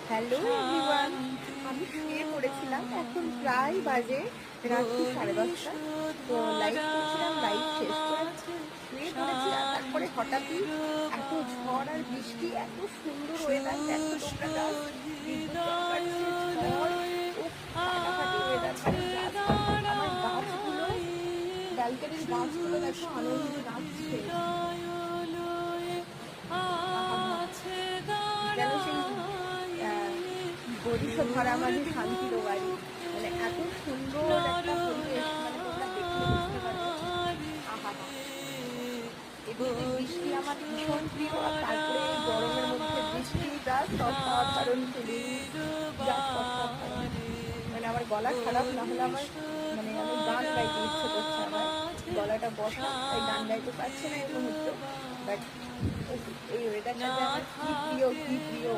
Hello everyone, আমি শুয়ে পড়েছিলাম। এখন প্রায় বাজে রাত্রি 10:30। তো লাইভ করছিলাম, লাইভ শেষ করে শুয়ে পড়েছি। আর তারপরে হঠাৎই এত ঝড় আর বৃষ্টি, এত সুন্দর ওয়েদার। দেখো তোমরা, জাস্ট বিদ্যুৎ চমকাচ্ছে, ঝড় ও ফাটাফাটি ওয়েদার। মানে জাস্ট আমার গাছগুলো, ব্যালকনির গাছগুলো দেখো আনন্দে নাচছে। আহা, যেন সেই বরিশাধারা মাঝে শান্তির বাড়ি। মানে এত সুন্দর একটা পরিবেশ, মানে তোমরা দেখলে বুঝতে পারবে। আহা, এমনিতে বৃষ্টি আমার ভীষণ প্রিয়। আর তারপরে এই গরমের মধ্যে বৃষ্টি, জাস্ট অসাধারণ ফিলিং, জাস্ট অসাধারণ। মানে আমার গলা খারাপ না হলে আমার, মানে আমি গান গাইতে ইচ্ছে করছে আমার। গলাটা বসা, তাই গান গাইতে পারছি না এই মুহূর্তে। বাট এই ওয়েদারটা যে আমার কি প্রিয়, কি প্রিয়।